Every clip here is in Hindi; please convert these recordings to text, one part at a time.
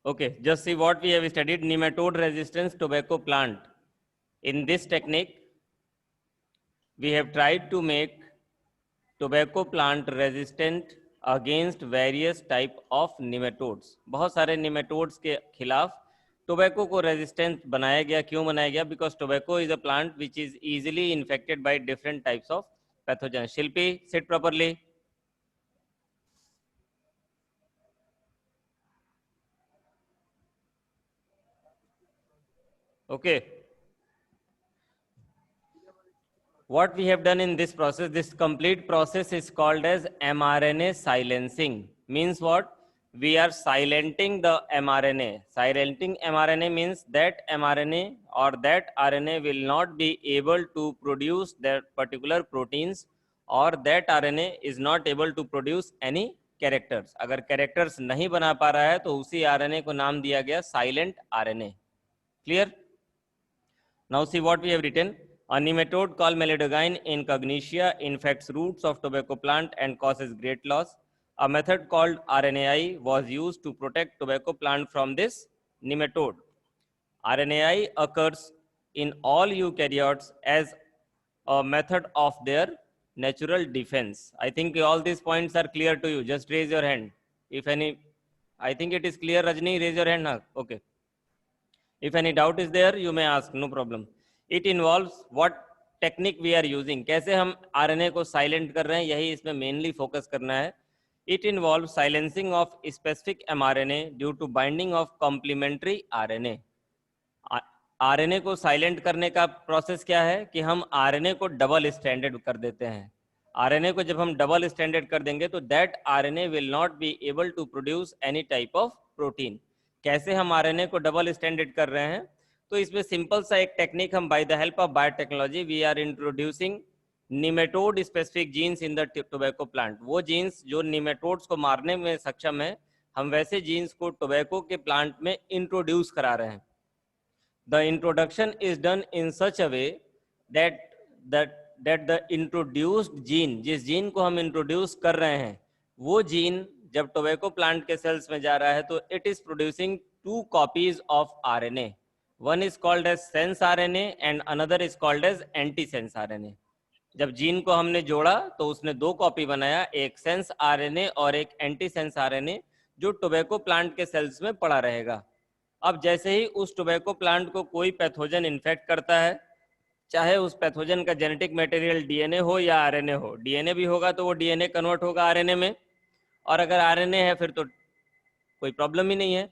Okay, just see what we have studied: nematode resistance tobacco plant. In this technique, we have tried to make tobacco plant resistant against various type of nematodes. बहुत सारे nematodes के खिलाफ tobacco को resistant बनाया गया. क्यों बनाया गया? Because tobacco is a plant which is easily infected by different types of pathogens. Shilpi, sit properly. Okay. What we have done in this process, this complete process is called as mRNA silencing. Means what? We are silencing the mRNA. Silencing mRNA means that mRNA or that RNA will not be able to produce that particular proteins, or that RNA is not able to produce any characters. अगर characters नहीं बना पा रहा है तो उसी RNA को नाम दिया गया silent RNA. Clear? Now see what we have written. A nematode called Melidogyne incognitia infects roots of tobacco plant and causes great loss. A method called RNAi was used to protect tobacco plant from this nematode. RNAi occurs in all eukaryotes as a method of their natural defense. I think all these points are clear to you. Just raise your hand. If any, I think it is clear. Rajni, raise your hand now. Okay. If any doubt is there, you may ask, no problem. It involves what technique we are using. कैसे हम RNA को silent कर रहे हैं, यही इसमें mainly focus करना है. It involves silencing of specific mRNA due to binding of complementary RNA. RNA को silent करने का process क्या है कि हम RNA को double stranded कर देते हैं. RNA को जब हम double stranded कर देंगे तो that RNA will not be able to produce any type of protein. कैसे हम RNA को डबल स्टैंडर्ड कर रहे हैं? तो इसमें सिंपल सा एक टेक्निक, हम by the help of biotechnology we are introducing nematode specific genes in the tobacco plant. वो जीन्स जो निमेटोड्स को मारने में सक्षम है, हम वैसे जीन्स को टोबैको के प्लांट में इंट्रोड्यूस करा रहे हैं. The introduction is done in such a way that the introduced gene, जिस जीन को हम इंट्रोड्यूस कर रहे हैं, वो जीन जब टोबैको प्लांट के सेल्स में जा रहा है तो it is producing 2 copies of RNA. One is called as sense RNA and another is called as anti sense RNA. जब जीन को हमने जोड़ा तो उसने 2 कॉपी बनाया, एक सेंस RNA और एक एंटी सेंस RNA, जो टोबैको प्लांट के सेल्स में पड़ा रहेगा. अब जैसे ही उस टोबैको प्लांट को कोई पैथोजन इन्फेक्ट करता है, चाहे उस पैथोजन का जेनेटिक मटेरियल DNA हो या RNA हो, DNA भी होगा तो वो DNA कन्वर्ट होगा RNA में, और अगर RNA है फिर तो कोई प्रॉब्लम ही नहीं है.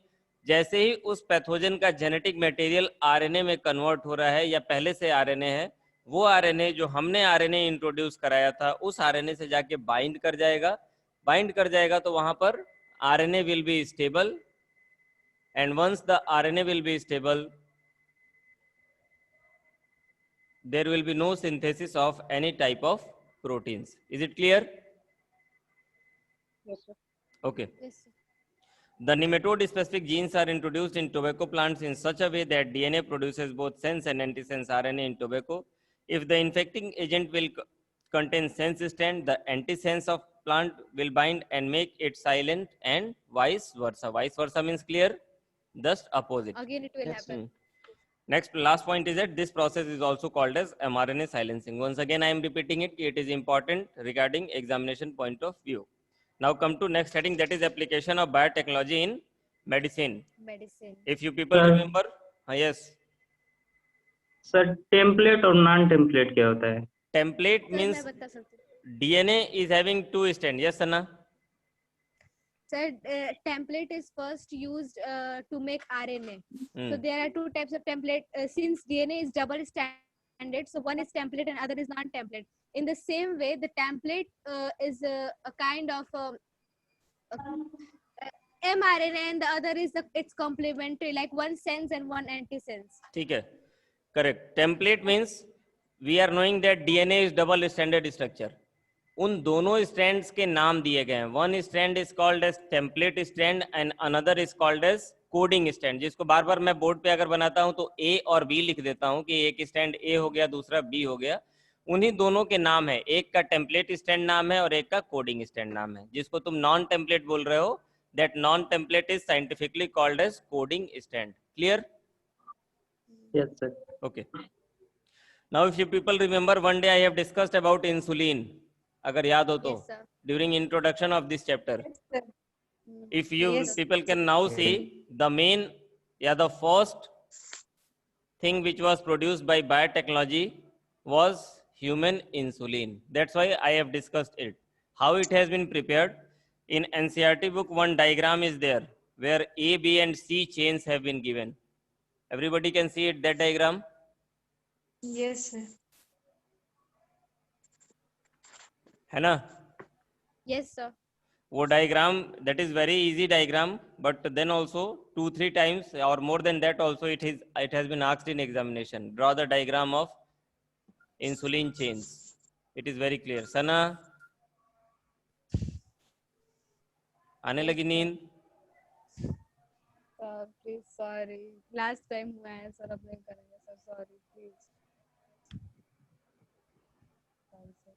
जैसे ही उस पैथोजन का जेनेटिक मटेरियल RNA में कन्वर्ट हो रहा है या पहले से RNA है, वो RNA जो हमने RNA इंट्रोड्यूस कराया था उस RNA से जाके बाइंड कर जाएगा तो वहां पर RNA will be stable, and once the RNA will be stable there will be no synthesis of any type of proteins. Is it clear? Yes, sir. Okay. Yes, sir. The nematode specific genes are introduced in tobacco plants in such a way that DNA produces both sense and antisense RNA in tobacco. If the infecting agent will contain sense strand, the antisense of plant will bind and make it silent, and vice versa. Vice versa means clear, just opposite. Again, it will happen. Next, last point is that this process is also called as mRNA silencing. Once again, I am repeating it. It is important regarding examination point of view. Now come to next heading, that is application of biotechnology in medicine. Medicine. If you people remember, yes. Sir template और नॉन टेम्पलेट क्या होता है? Template Sir, means मैं बता सकती हूँ. DNA is having 2 strands. Yes, Anna? Sir, template is first used to make RNA. So there are 2 types of template. Since DNA is double stranded, so one is template and other is non-template. In the same way, the template is a kind of mRNA, and the other is it's complementary, like one sense and one antisense. ठीक है, correct. Template means we are knowing that DNA is double stranded structure. उन दोनों स्ट्रैंड्स के नाम दिए गए हैं. One strand is called as template strand and another is called as coding strand, जिसको बार बार मैं बोर्ड पे अगर बनाता हूं तो A और B लिख देता हूं कि एक स्ट्रैंड A हो गया, दूसरा B हो गया. उन्हीं दोनों के नाम है, एक का टेम्पलेट स्ट्रैंड नाम है और एक का कोडिंग स्ट्रैंड नाम है. जिसको तुम नॉन टेम्पलेट बोल रहे हो, That non-template is scientifically called as coding strand. Clear? Yes, sir. Okay. Now, if you people remember, one day I have discussed about insulin. अगर याद हो तो, Yes, sir. during introduction of this chapter. Yes, sir. If you Yes. people can now see the main, the first thing which was produced by biotechnology was human insulin. That's why I have discussed it. How it has been prepared. In NCERT book, one diagram is there where A, B and C chains have been given. Everybody can see it, that diagram. Yes, sir. है ना? Yes, sir. वो diagram, that is very easy diagram, but then also 2-3 times or more than that also it has been asked in examination. Draw the diagram of insulin chains. It is very clear. Sana, आने लगी नींद? Sir, please, sorry. Last time हुआ है सर, अब नहीं करेंगे sir, sorry, please. Sorry, sir.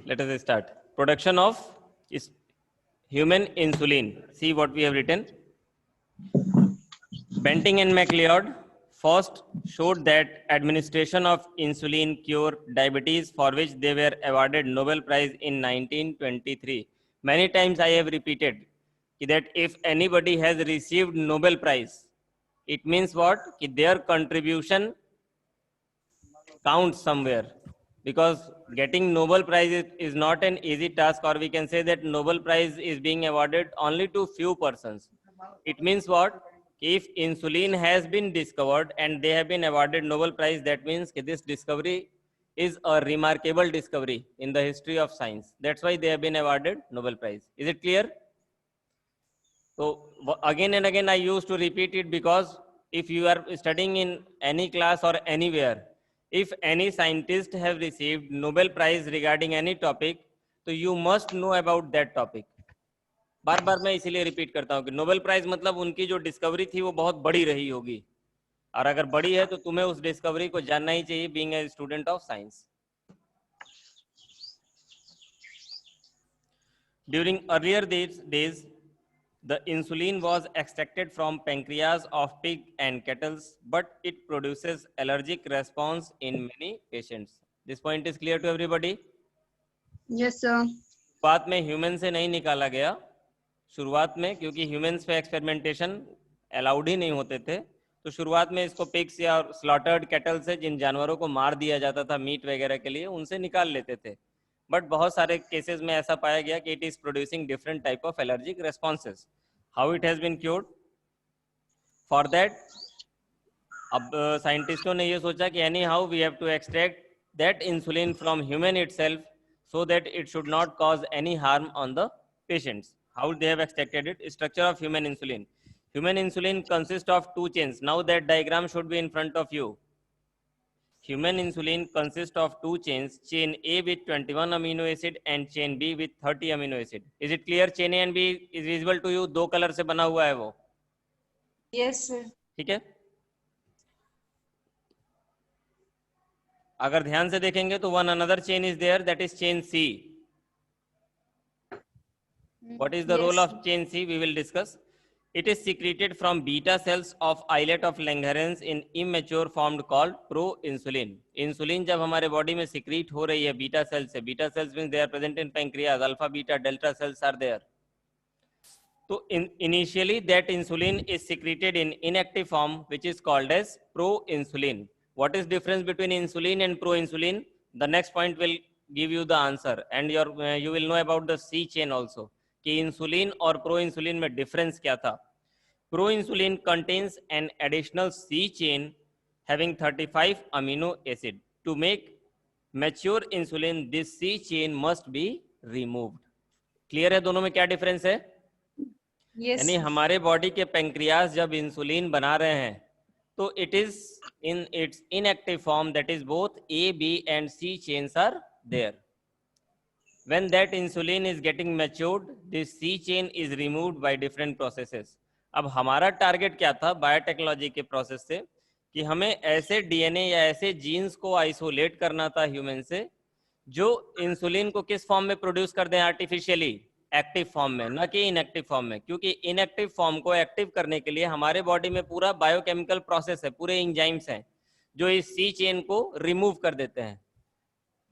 Let us start. Production of human insulin. See what we have written. Benting and MacLeod first showed that administration of insulin cured diabetes, for which they were awarded Nobel Prize in 1923. Many times I have repeated that if anybody has received Nobel Prize, it means what? Their contribution counts somewhere. Because getting Nobel Prize is not an easy task, or we can say that Nobel Prize is being awarded only to few persons. It means what? If insulin has been discovered and they have been awarded Nobel Prize, that means this discovery is a remarkable discovery in the history of science. That's why they have been awarded Nobel Prize. Is it clear? So again and again I used to repeat it, because if you are studying in any class or anywhere, if any scientist have received Nobel Prize regarding any topic, तो you must know about that topic. बार बार मैं इसीलिए रिपीट करता हूँ कि नोबेल प्राइज मतलब उनकी जो डिस्कवरी थी वो बहुत बड़ी रही होगी, और अगर बड़ी है तो तुम्हें उस डिस्कवरी को जानना ही चाहिए, being a student of science. During earlier days, the insulin was extracted from pancreas of pig and cattle, but it produces allergic response in many patients. This point is clear to everybody? Yes, sir. शुरुआत में ह्यूमन से नहीं निकाला गया, शुरुआत में क्योंकि ह्यूमन्स पे एक्सपेरिमेंटेशन अलाउड ही नहीं होते थे, तो शुरुआत में इसको पिग्स या स्लॉटर्ड कैटल से, जिन जानवरों को मार दिया जाता था मीट वगैरह के लिए, उनसे निकाल लेते थे. बट बहुत सारे केसेस में ऐसा पाया गया कि it is producing different type of allergic responses. How it has been cured? For that अब साइंटिस्टों ने ये सोचा कि anyhow we have to extract that insulin from human itself, so that it should not cause any harm on the patients. How they have extracted it? Structure of human insulin. Human insulin consists of two chains. Now that diagram should be in front of you. Human insulin consists of two chains, chain A with 21 amino acid and chain B with 30 amino acid. Is it clear? Chain A and B is visible to you. दो कलर से बना हुआ है वो. Yes, sir. ठीक है? अगर ध्यान से देखेंगे तो one another chain is there, that is chain C. What is the Yes. role of chain C? We will discuss. It is secreted from beta cells of islet of Langerhans in immature form called proinsulin. Insulin जब हमारे बॉडी में secrete हो रही है बीटा सेल से, beta cells means they are present in pancreas, alpha, beta, delta cells are there. So initially that insulin is secreted in inactive form, which is called as proinsulin. What is difference between insulin and proinsulin? The next point will give you the answer, and you will know about the C chain also. कि इंसुलिन और प्रोइंसुलिन में डिफरेंस क्या था. प्रोइंसुलिन contains an additional C chain having 35 amino acid. To make mature insulin, this C chain must be removed. Clear है दोनों में क्या डिफरेंस है? Yes. यानी हमारे बॉडी के पेंक्रियाज जब इंसुलिन बना रहे हैं तो it is in its inactive form, that is both A, B and C chains are there. When that insulin is getting matured, this C chain is removed by different processes. अब हमारा टारगेट क्या था बायोटेक्नोलॉजी के प्रोसेस से, कि हमें ऐसे डीएनए या ऐसे जीन्स को आइसोलेट करना था ह्यूमन से जो इंसुलिन को किस फॉर्म में प्रोड्यूस कर दें आर्टिफिशियली, एक्टिव फॉर्म में, ना कि इनएक्टिव फॉर्म में, क्योंकि इनएक्टिव फॉर्म को एक्टिव करने के लिए हमारे बॉडी में पूरा बायोकेमिकल प्रोसेस है, पूरे एंजाइम्स हैं जो इस सी चेन को रिमूव कर देते हैं।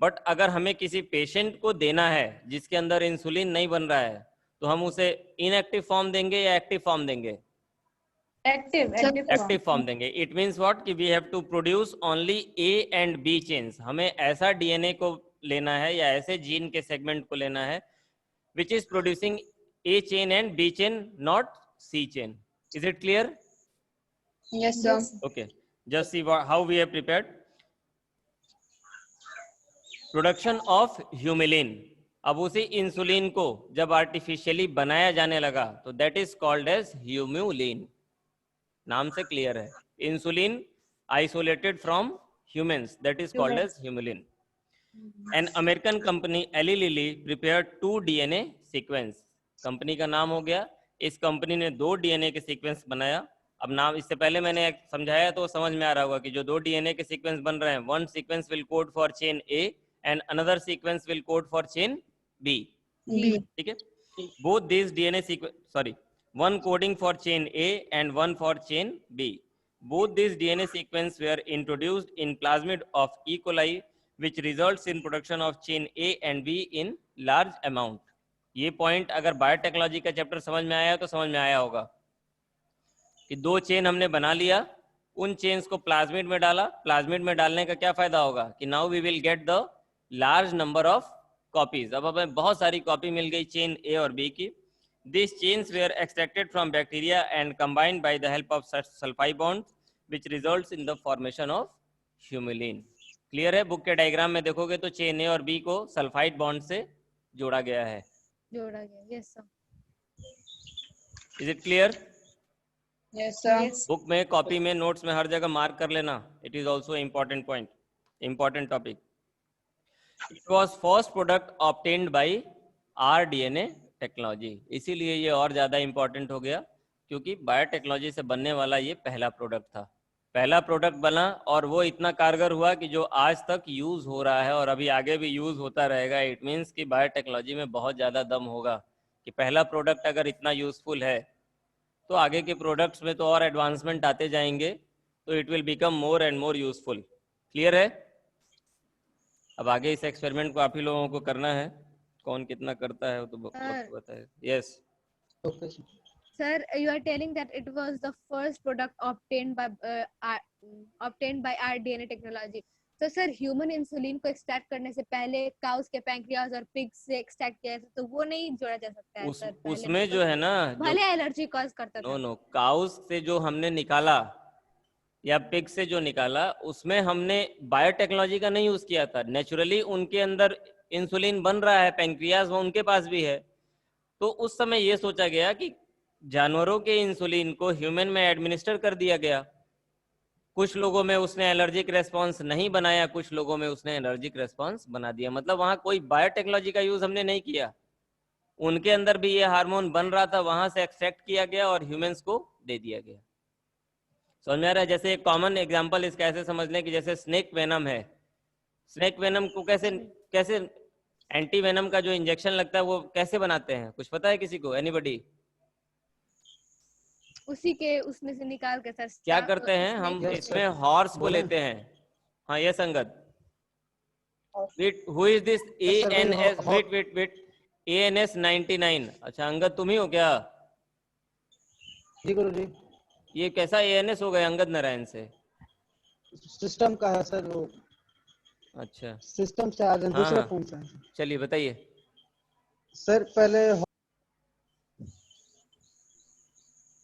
बट अगर हमें किसी पेशेंट को देना है जिसके अंदर इंसुलिन नहीं बन रहा है, तो हम उसे इनएक्टिव फॉर्म देंगे या एक्टिव फॉर्म देंगे? एक्टिव फॉर्म देंगे। इट मीन्स व्हाट कि we have to produce only A and B chains. हमें ऐसा डीएनए को लेना है या ऐसे जीन के सेगमेंट को लेना है which is producing A chain and B chain, not C chain. Is it clear? Yes, sir. Okay. Just see how we have prepared. Production of humulin. अब उसी इंसुलिन को जब आर्टिफिशियली बनाया जाने लगा तो that is called as humulin. नाम से क्लियर है, insulin isolated from humans, that is called as humulin. An American company Eli Lilly prepared 2 DNA sequence. Company का नाम हो गया, इस कंपनी ने 2 DNA के सीक्वेंस बनाया। अब नाम इससे पहले मैंने समझाया तो समझ में आ रहा होगा कि जो 2 DNA के सीक्वेंस बन रहे हैं, one sequence will code for chain A and another sequence will code for chain B. ठीक है, both these DNA sequence, one coding for chain A and one for chain B. Both these DNA sequence were introduced in plasmid of E. coli, which results in production of chain A and B in large amount. ये पॉइंट अगर बायोटेक्नोलॉजी का चैप्टर समझ में आया तो समझ में आया होगा कि 2 चेन हमने बना लिया, उन चेन्स को प्लाज्मिड में डाला। प्लाज्मिड में डालने का क्या फायदा होगा कि now we will get the large number of copies. अब हमें बहुत सारी कॉपी मिल गई चेन ए और बी की। This chains were extracted from bacteria and combined by the help of sulphide bonds which results in the formation of Humulin. Clear है? बुक के डायग्राम में देखोगे तो चेन ए और बी को सल्फाइड बॉन्ड से जोड़ा गया है। Yes sir. Is it clear? Yes, sir. Book में, कॉपी में, नोट्स में हर जगह मार्क कर लेना। It is also important point, important topic. It was first product obtained by rDNA technology. इसीलिए ये और ज़्यादा इम्पोर्टेंट हो गया क्योंकि बायोटेक्नोलॉजी से बनने वाला ये पहला प्रोडक्ट था। पहला प्रोडक्ट बना और वो इतना कारगर हुआ कि जो आज तक यूज़ हो रहा है और अभी आगे भी यूज़ होता रहेगा। इट मीन्स कि बायोटेक्नोलॉजी में बहुत ज़्यादा दम होगा कि पहला प्रोडक्ट अगर इतना यूज़फुल है तो आगे के प्रोडक्ट्स में तो और एडवांसमेंट आते जाएंगे, तो it will become more and more useful. Clear है? अब आगे इस एक्सपेरिमेंट को आप ही लोगों को करना है, कौन कितना करता है वो तो बताए। Yes Sir, you are telling that it was the first product obtained by rDNA technology. तो सर ह्यूमन इंसुलिन को एक्सट्रैक्ट करने से पहले काउस के पैंक्रियाज और पिग्स से एक्सट्रैक्ट किया तो वो नहीं जोड़ा जा सकता है सर? उसमें जो है ना, भले एलर्जी कॉज करता था। नो काउस से जो हमने निकाला या पिग से जो निकाला उसमें हमने बायोटेक्नोलॉजी का नहीं यूज किया था। नेचुरली उनके अंदर इंसुलिन बन रहा है, पैंक्रियाज वो उनके पास भी है। तो उस समय ये सोचा गया कि जानवरों के इंसुलिन को ह्यूमन में एडमिनिस्टर कर दिया गया। कुछ लोगों में उसने एलर्जिक रेस्पॉन्स नहीं बनाया, कुछ लोगों में उसने एलर्जिक रेस्पॉन्स बना दिया। मतलब वहाँ कोई बायोटेक्नोलॉजी का यूज हमने नहीं किया, उनके अंदर भी ये हार्मोन बन रहा था, वहां से एक्सट्रैक्ट किया गया और ह्यूमंस को दे दिया गया। समझ में आ रहा है? जैसे एक कॉमन एग्जांपल इसका ऐसे समझ लें कि जैसे स्नेक वेनम है, स्नेक वेनम को कैसे एंटी वेनम का जो इंजेक्शन लगता है वो कैसे बनाते हैं, कुछ पता है किसी को? एनीबॉडी? उसी के उसमें से निकाल के सर क्या करते हैं हम? इसमें हॉर्स को लेते हैं। हाँ ये संगत, wait who is this ANS? Wait ANS 99। अच्छा अंगद तुम ही हो क्या? जी गुरु जी। ये कैसा ANS हो गया अंगद नारायण से? सिस्टम का है सर वो। अच्छा सिस्टम से आज दूसरे फोन से। चलिए बताइए सर। पहले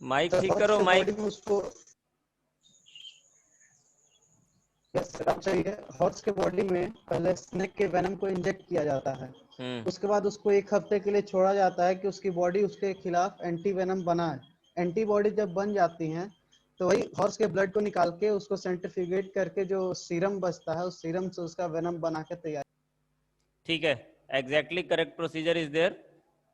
माइक ठीक करो, माइक। उसको चाहिए। हॉर्स के बॉडी में पहले स्नेक के वेनम को इंजेक्ट किया जाता है। उसके बाद उसको 1 हफ्ते के लिए छोड़ा जाता है कि उसकी बॉडी उसके खिलाफ एंटी वेनम बनाए। एंटीबॉडी जब बन जाती हैं तो वही हॉर्स के ब्लड को निकाल के उसको सेंट्रीफ्यूगेट करके जो सीरम बचता है उस सीरम से उसका वेनम बना के तैयार। ठीक है, exactly correct procedure is there.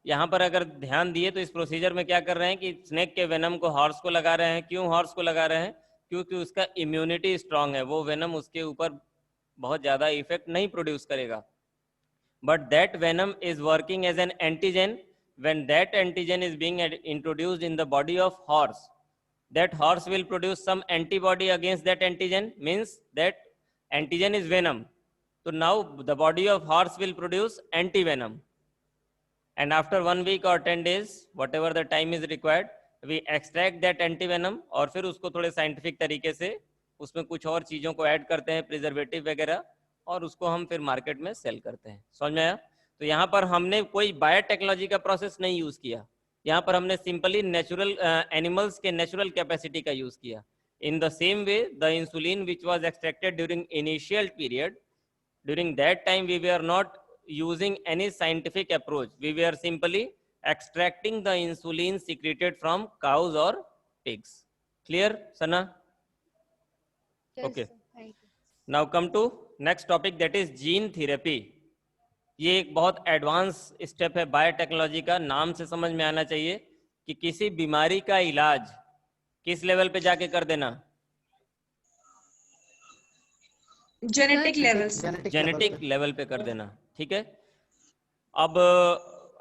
यहाँ पर अगर ध्यान दिए तो इस प्रोसीजर में क्या कर रहे हैं कि स्नेक के वेनम को हॉर्स को लगा रहे हैं। क्यों हॉर्स को लगा रहे हैं? क्योंकि उसका इम्यूनिटी स्ट्रांग है, वो वेनम उसके ऊपर बहुत ज्यादा इफेक्ट नहीं प्रोड्यूस करेगा। But that venom is working as an antigen when that antigen is being introduced in the body of horse, that horse will produce some antibody against that antigen, means that antigen is venom. So now the body of horse will produce anti-venom. And after 1 week or 10 days, whatever the time is required, we extract that anti-venom और फिर उसको थोड़े साइंटिफिक तरीके से उसमें कुछ और चीज़ों को ऐड करते हैं, प्रिजर्वेटिव वगैरह, और उसको हम फिर मार्केट में सेल करते हैं। समझ में आया? तो यहाँ पर हमने कोई बायोटेक्नोलॉजी का प्रोसेस नहीं यूज़ किया, यहाँ पर हमने सिंपली नेचुरल एनिमल्स के नेचुरल कैपेसिटी का यूज़ किया। In the same way the insulin which was extracted during initial period, during that time we were not using any scientific approach, we were simply extracting the insulin secreted from cows or pigs. Clear, Sana? Yes, Okay. sir. Thank you. Now come to next topic, that is gene therapy. ये एक बहुत एडवांस स्टेप है बायोटेक्नोलॉजी का। नाम से समझ में आना चाहिए कि किसी बीमारी का इलाज किस लेवल पे जाके कर देना, Genetic levels. जेनेटिक लेवल पे कर देना। ठीक है, अब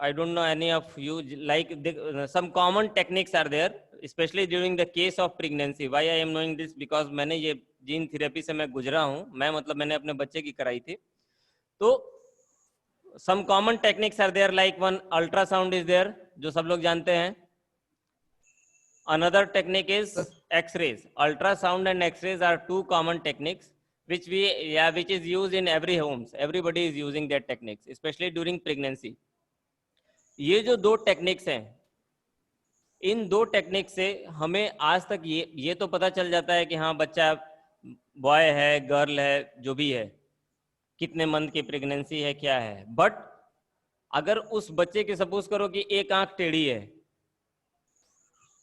I don't know any of you, like some common techniques are there specially during the case of pregnancy. Why I am knowing this, because मैंने ये जीन थेरेपी से मैं गुजरा हूँ, मैं मतलब मैंने अपने बच्चे की कराई थी। तो some common techniques are there, like one ultrasound is there, जो सब लोग जानते हैं। Another technique is X rays. Ultrasound and X rays are two common techniques which is used in every homes, everybody is using that techniques, especially during pregnancy. ये जो दो टेक्निक्स हैं, इन दो टेक्निक से हमें आज तक ये तो पता चल जाता है कि हाँ बच्चा बॉय है, गर्ल है, जो भी है, कितने मंथ की प्रेगनेंसी है, क्या है। बट अगर उस बच्चे की सपोज करो कि एक आंख टेढ़ी है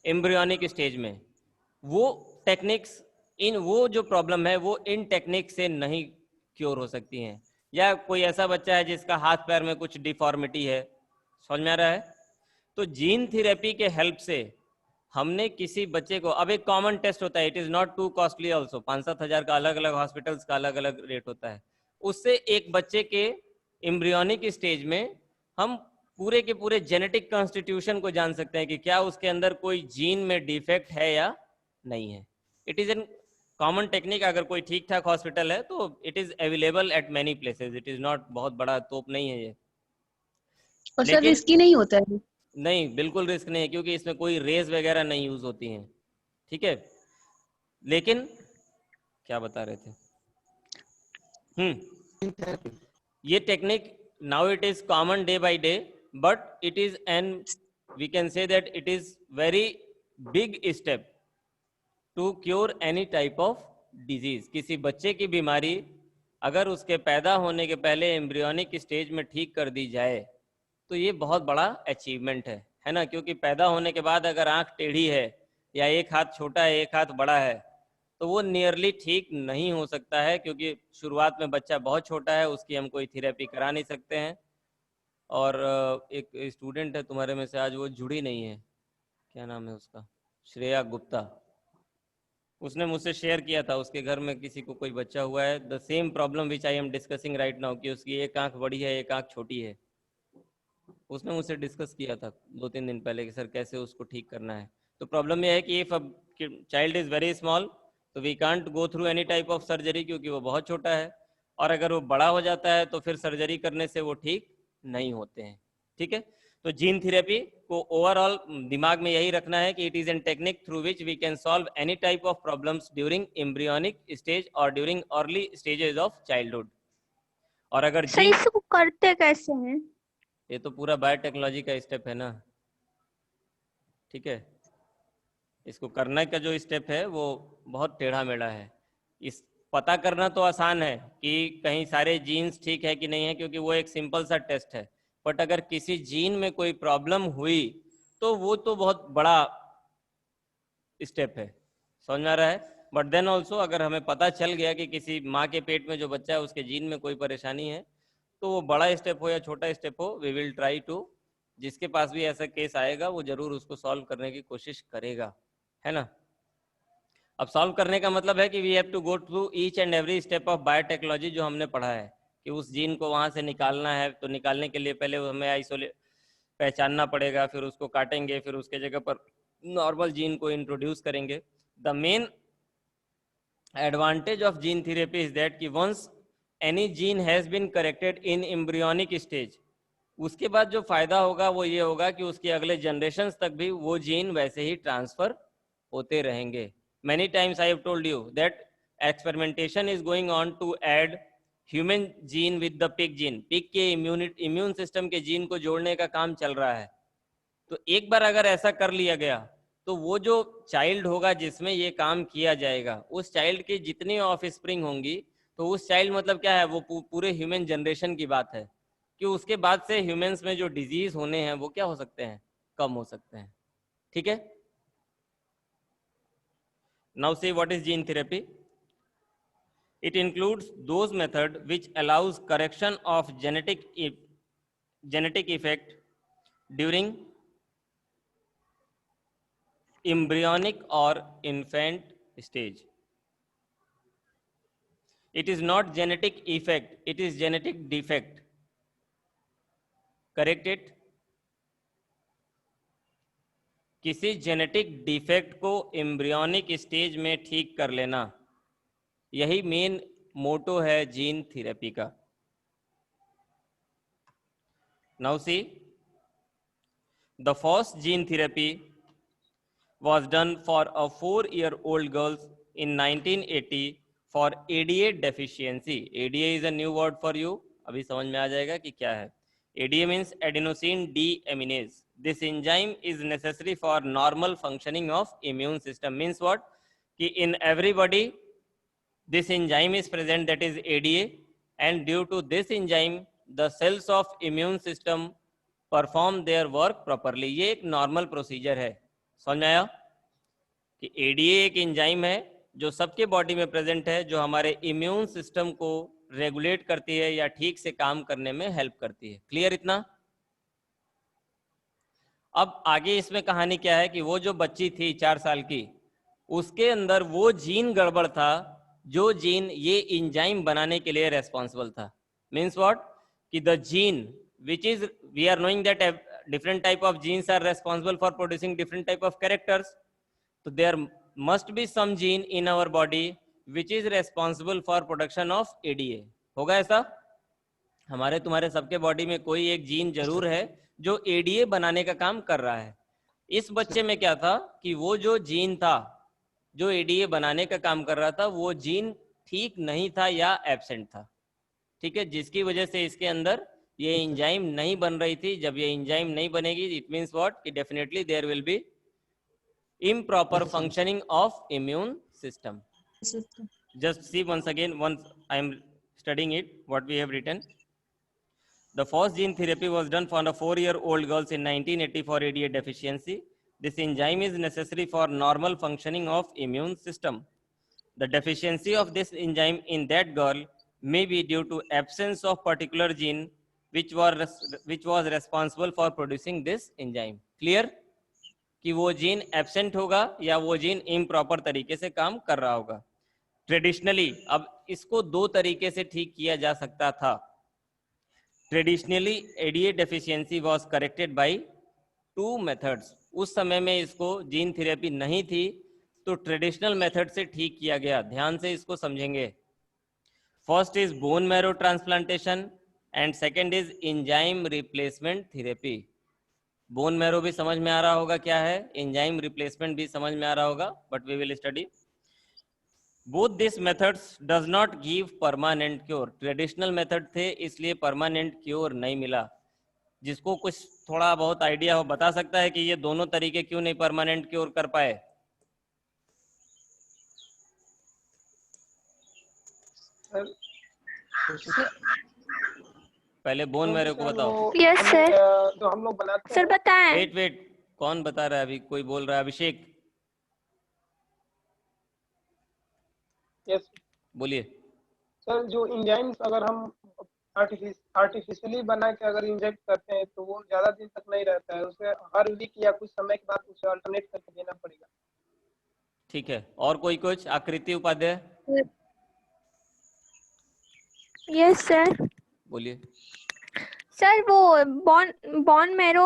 एम्ब्रियोनिक स्टेज में, वो टेक्निक्स, इन वो जो प्रॉब्लम है वो इन टेक्निक से नहीं क्योर हो सकती हैं। या कोई ऐसा बच्चा है जिसका हाथ पैर में कुछ डिफॉर्मिटी है, समझ में आ रहा है, तो जीन थेरेपी के हेल्प से हमने किसी बच्चे को, अब एक कॉमन टेस्ट होता है, it is not to costly also, 5-7 हज़ार का, अलग अलग हॉस्पिटल्स का अलग अलग रेट होता है। उससे एक बच्चे के एम्ब्रियोनिक स्टेज में हम पूरे के पूरे जेनेटिक कॉन्स्टिट्यूशन को जान सकते हैं कि क्या उसके अंदर कोई जीन में डिफेक्ट है या नहीं है। It is N common technique. अगर कोई ठीक ठाक हॉस्पिटल है तो it is available at many places, it is not बहुत बड़ा तोप नहीं है ये। और सर रिस्की नहीं होता है? नहीं, बिल्कुल रिस्क नहीं है, क्योंकि इसमें कोई रेज वगैरह नहीं यूज होती हैं। ठीक है, लेकिन क्या बता रहे थे? ये technique now it is common day by day, but it is an, we can say that it is very big step to cure any type of disease. किसी बच्चे की बीमारी अगर उसके पैदा होने के पहले एम्ब्रियोनिक स्टेज में ठीक कर दी जाए तो ये बहुत बड़ा अचीवमेंट है ना। क्योंकि पैदा होने के बाद अगर आंख टेढ़ी है या एक हाथ छोटा है एक हाथ बड़ा है तो वो नियरली ठीक नहीं हो सकता है, क्योंकि शुरुआत में बच्चा बहुत छोटा है, उसकी हम कोई थेरेपी करा नहीं सकते हैं। और एक स्टूडेंट है तुम्हारे में से, आज वो जुड़ी नहीं है, क्या नाम है उसका, श्रेया गुप्ता, उसने मुझसे शेयर किया था उसके घर में किसी को कोई बच्चा हुआ है, the same problem which I am discussing right now, कि उसकी एक आंख बड़ी है एक आंख छोटी है। उसने मुझसे डिस्कस किया था 2-3 दिन पहले कि सर कैसे उसको ठीक करना है। तो प्रॉब्लम यह है कि if child is very small तो we can't go through any type of surgery, क्योंकि वो बहुत छोटा है, और अगर वो बड़ा हो जाता है तो फिर सर्जरी करने से वो ठीक नहीं होते हैं। ठीक है, तो जीन थेरेपी को ओवरऑल दिमाग में यही रखना है कि it is an technique through which we can solve any type of problems during embryonic stage और during early stages of childhood. और अगर सर इसको करते कैसे हैं? ये तो पूरा बायोटेक्नोलॉजी का स्टेप है ना। ठीक है, इसको करने का जो स्टेप है वो बहुत टेढ़ा मेढ़ा है। इस पता करना तो आसान है कि कहीं सारे जीन्स ठीक है कि नहीं है, क्योंकि वो एक सिंपल सा टेस्ट है। बट अगर किसी जीन में कोई प्रॉब्लम हुई तो वो तो बहुत बड़ा स्टेप है, समझ में आ रहा है। बट देन ऑल्सो अगर हमें पता चल गया कि किसी माँ के पेट में जो बच्चा है उसके जीन में कोई परेशानी है, तो वो बड़ा स्टेप हो या छोटा स्टेप हो, वी विल ट्राई टू, जिसके पास भी ऐसा केस आएगा वो जरूर उसको सॉल्व करने की कोशिश करेगा, है ना। अब सॉल्व करने का मतलब है कि we have to go through each and every step of biotechnology जो हमने पढ़ा है, कि उस जीन को वहां से निकालना है तो निकालने के लिए पहले हमें पहचानना पड़ेगा, फिर उसको काटेंगे, फिर उसके जगह पर नॉर्मल जीन को इंट्रोड्यूस करेंगे. The main advantage of gene therapy is that कि once any gene has been corrected in embryonic stage, उसके बाद जो फायदा होगा वो ये होगा कि उसके अगले जनरेशन्स तक भी वो जीन वैसे ही ट्रांसफर होते रहेंगे. Many times I have told you that experimentation is going on to add human gene with the pig gene. Pig के immune system के जीन को जोड़ने का काम चल रहा है. तो एक बार अगर ऐसा कर लिया गया तो वो जो चाइल्ड होगा जिसमें ये काम किया जाएगा, उस चाइल्ड की जितनी ऑफ स्प्रिंग होंगी, तो उस चाइल्ड मतलब क्या है, वो पूरे ह्यूमन जनरेशन की बात है कि उसके बाद से ह्यूमंस में जो डिजीज होने हैं वो क्या हो सकते हैं, कम हो सकते हैं. ठीक है. Now see what is gene therapy. It includes those method which allows correction of genetic effect during embryonic or infant stage. It is not genetic effect, it is genetic defect. Correct it. किसी जेनेटिक डिफेक्ट को एम्ब्रियोनिक स्टेज में ठीक कर लेना, यही मेन मोटो है जीन थेरेपी का. Now see the first gene therapy was done for a 4-year-old girl in 1980 for ADA deficiency. ADA is a new word for you. अभी समझ में आ जाएगा कि क्या है. ADA means adenosine deaminase. This enzyme is necessary for normal functioning of immune system. Means what? कि in everybody this enzyme is present, that is ADA, and due to this enzyme the cells of immune system perform their work properly. ये एक normal procedure है. समझ में आया कि एडीए एक एंजाइम है जो सबके बॉडी में प्रेजेंट है, जो हमारे इम्यून सिस्टम को रेगुलेट करती है या ठीक से काम करने में हेल्प करती है. क्लियर इतना. अब आगे इसमें कहानी क्या है कि वो जो बच्ची थी 4 साल की, उसके अंदर वो जीन गड़बड़ था जो जीन ये एंजाइम बनाने के लिए रेस्पॉन्सिबल था. मीन्स व्हाट कि the gene which is we are knowing that different type of genes are responsible for producing different type of characters. So there must be some gene in our body which is responsible for production of ADA. होगा ऐसा? हमारे तुम्हारे सबके बॉडी में कोई एक जीन जरूर है जो ADA बनाने का काम कर रहा है. इस बच्चे में क्या था कि वो जो जीन था जो ADA बनाने का काम कर रहा था, वो जीन ठीक नहीं था या एब्सेंट था. ठीक है, जिसकी वजह से इसके अंदर ये एंजाइम नहीं बन रही थी. जब ये एंजाइम नहीं बनेगी, इट मींस व्हाट कि definitely there will be improper functioning of immune system. Just see once again, once I am studying it, what we have written. The first gene therapy was done for a 4-year-old girls in 1980 for ADA deficiency. This enzyme is necessary for normal functioning of immune system. The deficiency of this enzyme in that girl may be due to absence of particular gene which was responsible for producing this enzyme. Clear? कि वो जीन एब्सेंट होगा या वो जीन इम्प्रॉपर तरीके से काम कर रहा होगा. ट्रेडिशनली अब इसको 2 तरीके से ठीक किया जा सकता था. Traditionally ADA deficiency was corrected bye 2 methods. उस समय में इसको जीन थेरेपी नहीं थी तो ट्रेडिशनल मेथड से ठीक किया गया. ध्यान से इसको समझेंगे. First is bone marrow transplantation and second is enzyme replacement therapy. Bone marrow भी समझ में आ रहा होगा क्या है, एंजाइम रिप्लेसमेंट भी समझ में आ रहा होगा, but we will study. Both this methods does not give permanent cure. Traditional method थे इसलिए परमानेंट क्योर नहीं मिला. जिसको कुछ थोड़ा बहुत आइडिया हो बता सकता है कि ये दोनों तरीके क्यों नहीं परमानेंट क्योर कर पाए. पहले बोन मैरो को बताओ. Yes sir. तो हम लोग बनाते हैं सर, बताएं. वेट कौन बता रहा है अभी? कोई बोल रहा है. अभिषेक यस बोलिए. सर, जो एंजाइम्स अगर हम आर्टिफिशियली बना के अगर इंजेक्ट करते हैं तो वो ज्यादा दिन तक नहीं रहता है. उसे हर वीक या कुछ समय के बाद उसे अल्टरनेट करके देना पड़ेगा. ठीक है. और कोई कुछ? आकृति उपाध्याय यस सर. बोलिए. सर वो बोन मैरो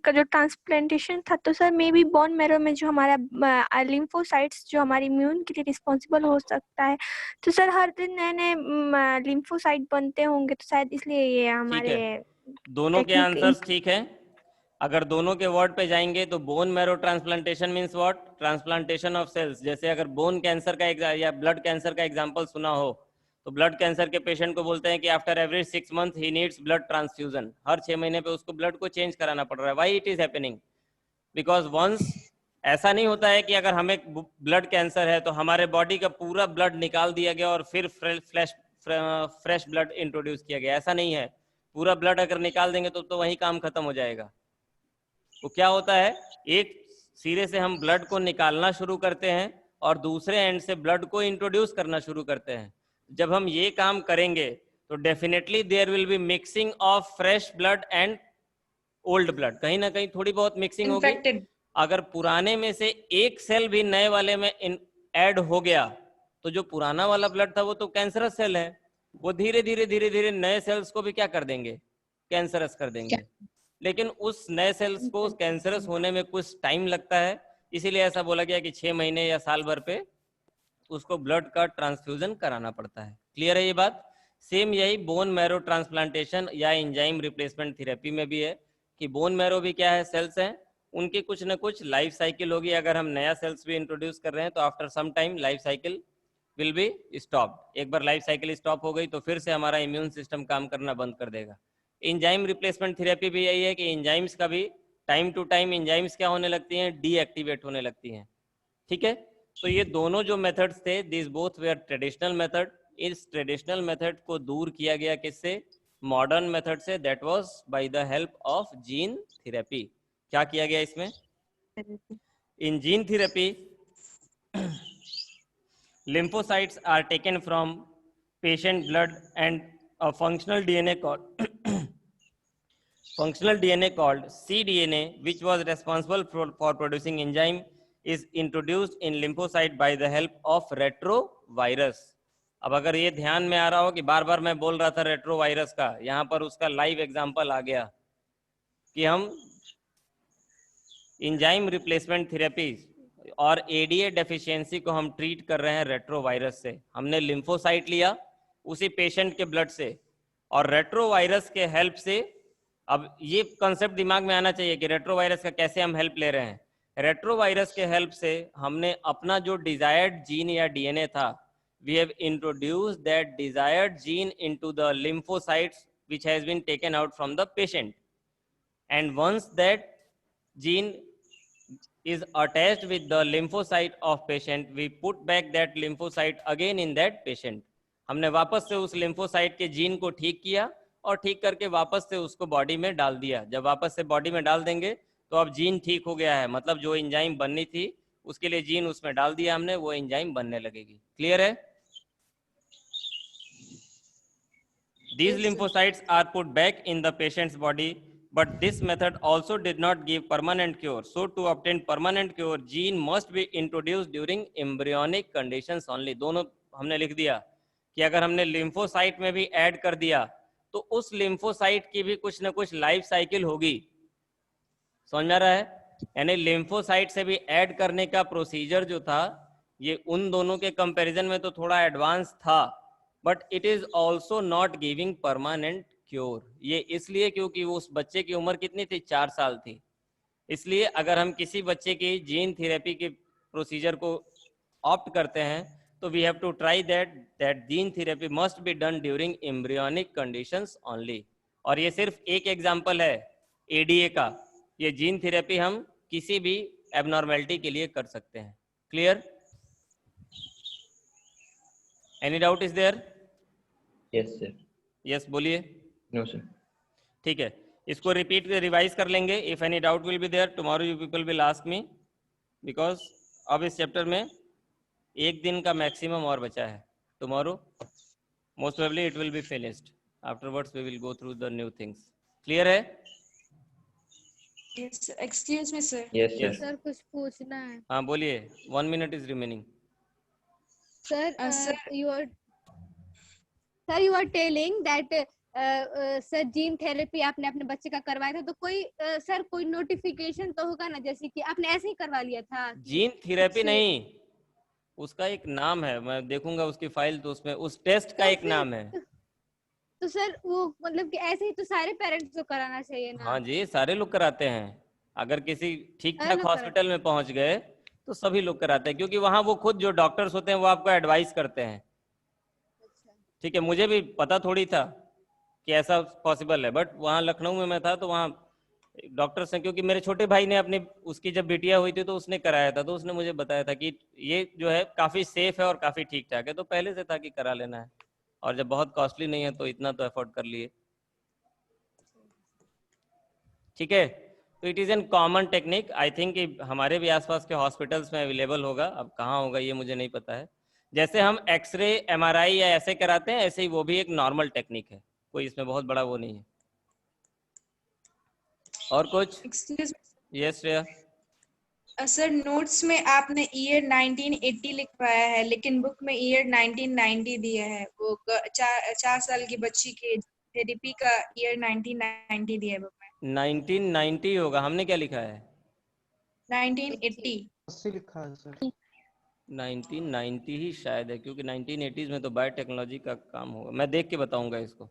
का जो ट्रांसप्लांटेशन था, तो sir may be bone marrow में जो हमारा लिम्फोसाइट्स जो हमारे इम्यून के लिए रिस्पॉन्सिबल हो सकता है, तो सर हर दिन नए नए लिम्फोसाइट बनते होंगे, तो शायद इसलिए ये ठीक है, हमारे दोनों के टेक्निक आंसर्स ठीक है। अगर दोनों के वर्ड पे जाएंगे तो bone marrow transplantation means what? Transplantation of cells. जैसे अगर बोन कैंसर का या ब्लड कैंसर का एग्जांपल सुना हो, तो ब्लड कैंसर के पेशेंट को बोलते हैं कि after every 6 month he needs blood transfusion. हर 6 महीने पे उसको ब्लड को चेंज कराना पड़ रहा है। Why it is happening? Because once, ऐसा नहीं होता है कि अगर हमें ब्लड कैंसर है तो हमारे बॉडी का पूरा ब्लड निकाल दिया गया और फिर फ्रेश ब्लड इंट्रोड्यूस किया गया। ऐसा नहीं है। पूरा ब्लड अगर निकाल देंगे तो वही काम खत्म हो जाएगा। तो क्या होता है, एक सिरे से हम ब्लड को निकालना शुरू करते हैं और दूसरे एंड से ब्लड को इंट्रोड्यूस करना शुरू करते हैं। जब हम ये काम करेंगे तो definitely there will be mixing of fresh blood and old blood. कहीं ना कहीं थोड़ी बहुत मिक्सिंग होगी। इन्फेक्टेड। अगर पुराने में से एक सेल भी नए वाले में ऐड हो गया तो जो पुराना वाला ब्लड था वो तो कैंसरस सेल है, वो धीरे धीरे धीरे धीरे नए सेल्स को भी क्या कर देंगे? कैंसरस कर देंगे। लेकिन उस नए सेल्स को कैंसरस होने में कुछ टाइम लगता है, इसीलिए ऐसा बोला गया कि 6 महीने या साल भर पे उसको ब्लड का ट्रांसफ्यूजन कराना पड़ता है। क्लियर है ये बात? सेम यही बोन मैरो ट्रांसप्लांटेशन या एंजाइम रिप्लेसमेंट थेरेपी में भी है कि बोन मैरो भी क्या है? सेल्स हैं, उनकी कुछ ना कुछ लाइफ साइकिल होगी। अगर हम नया सेल्स भी इंट्रोड्यूस कर रहे हैं तो after some time life cycle will be stop. एक बार लाइफ साइकिल स्टॉप हो गई तो फिर से हमारा इम्यून सिस्टम काम करना बंद कर देगा। एंजाइम रिप्लेसमेंट थेरेपी भी यही है कि एंजाइम्स का भी टाइम टू टाइम एंजाइम्स क्या होने लगती हैं? डीएक्टिवेट होने लगती हैं। ठीक है, तो ये दोनों जो मेथड्स थे, this both were traditional method. इस ट्रेडिशनल मेथड को दूर किया गया किससे? मॉडर्न मेथड से, that was by the help of gene therapy. क्या किया गया इसमें? In gene therapy lymphocytes are taken from patient blood and a functional DNA called cDNA, which was responsible for producing enzyme, is introduced in lymphocyte by the help of retrovirus. अब अगर ये ध्यान में आ रहा हो कि बार बार मैं बोल रहा था रेट्रोवायरस का, यहाँ पर उसका लाइव एग्जांपल आ गया कि हम एंजाइम रिप्लेसमेंट थेरेपी और एडीए डेफिशिएंसी को हम ट्रीट कर रहे हैं रेट्रोवायरस से। हमने लिम्फोसाइट लिया उसी पेशेंट के ब्लड से और रेट्रोवायरस के हेल्प से, अब ये कॉन्सेप्ट दिमाग में आना चाहिए कि रेट्रोवायरस का कैसे हम हेल्प ले रहे हैं। रेट्रोवायरस के हेल्प से हमने अपना जो डिजायर्ड जीन या डीएनए था, we have introduced that desired gene into the lymphocytes which has been taken out from the patient, and once that gene is attached with the lymphocyte of patient, we put back that lymphocyte again in that patient. हमने वापस से उस lymphocyte के जीन को ठीक किया और ठीक करके वापस से उसको बॉडी में डाल दिया। जब वापस से बॉडी में डाल देंगे तो अब जीन ठीक हो गया है, मतलब जो एंजाइम बननी थी उसके लिए जीन उसमें डाल दिया हमने, वो एंजाइम बनने लगेगी। क्लियर है? These lymphocytes are put back in the patient's body, but this method also did not give permanent cure. So to obtain permanent cure, gene must be introduced during embryonic conditions only. दोनों हमने लिख दिया कि अगर हमने लिम्फोसाइट में भी ऐड कर दिया तो उस लिम्फोसाइट की भी कुछ ना कुछ लाइफ साइकिल होगी। समझ में आ रहा है? यानी लिम्फोसाइट से भी ऐड करने का प्रोसीजर जो था ये उन दोनों के कंपैरिजन में तो थोड़ा एडवांस था, but it is also not giving permanent cure. ये इसलिए क्योंकि वो उस बच्चे की उम्र कितनी थी? 4 साल थी। इसलिए अगर हम किसी बच्चे की जीन थेरेपी के प्रोसीजर को ऑप्ट करते हैं तो we have to try that gene therapy must be done during embryonic conditions only. और ये सिर्फ एक एग्जांपल है एडीए का। ये जीन थेरेपी हम किसी भी एबनॉर्मेलिटी के लिए कर सकते हैं। Clear? Any doubt is there? Yes sir. Yes बोलिए। No sir. ठीक है, इसको रिपीट रिवाइज कर लेंगे। If any doubt will be there tomorrow you people will ask me, because अब इस चैप्टर में एक दिन का मैक्सिमम और बचा है। Tomorrow most probably it will be finished, afterwards we will go through the new things. Clear है? Yes, sir. Excuse me, sir. Yes Yes. Sir. Sir कुछ पूछना है। हाँ बोलिए, 1 minute is remaining. Sir, Sir. you are telling that sir gene therapy आपने अपने बच्चे का करवाया था, तो कोई सर कोई नोटिफिकेशन तो होगा ना, जैसे कि आपने ऐसे ही करवा लिया था कि जीन थेरेपी कुछ- नहीं, उसका एक नाम है, मैं देखूंगा उसकी फाइल, तो उसमें उस टेस्ट का तो एक फिर नाम है। तो सर वो मतलब कि ऐसे ही तो सारे पेरेंट्स को कराना चाहिए ना। हाँ जी, सारे लोग कराते हैं। अगर किसी ठीक सारे ठाक लोग कराते हॉस्पिटल में पहुंच गए तो सभी लोग कराते हैं, क्योंकि वहाँ वो खुद जो डॉक्टर्स होते हैं वो आपको एडवाइस करते हैं। ठीक है, मुझे भी पता थोड़ी था कि ऐसा पॉसिबल है, बट वहाँ लखनऊ में मैं था तो वहाँ डॉक्टर्स हैं, क्योंकि मेरे छोटे भाई ने अपनी उसकी जब बिटिया हुई थी तो उसने कराया था, तो उसने मुझे बताया था कि ये जो है काफ़ी सेफ है और काफ़ी ठीक ठाक है, तो पहले से था कि करा लेना है, और जब बहुत कॉस्टली नहीं है तो इतना तो अफोर्ड कर लिए। ठीक है, तो it is an common technique, I think हमारे भी आसपास के हॉस्पिटल्स में अवेलेबल होगा, अब कहाँ होगा ये मुझे नहीं पता है। जैसे हम एक्सरे एमआरआई या ऐसे कराते हैं, ऐसे ही वो भी एक नॉर्मल टेक्निक है, कोई इसमें बहुत बड़ा वो नहीं है। और कुछ? Excuse yes Shreya. Sir, notes में आपने ईयर 1980 लिखवाया है, लेकिन बुक में ईयर 1990 दिया है। वो 4 साल की बच्ची के थेरेपी का ईयर 1990 दिया है बुक में। 1990 होगा, हमने क्या लिखा है? 1980। 80 लिखा है सर। 1990 ही शायद है, क्योंकि 1980s में तो बायोटेक्नोलॉजी का काम होगा, मैं देख के बताऊंगा इसको।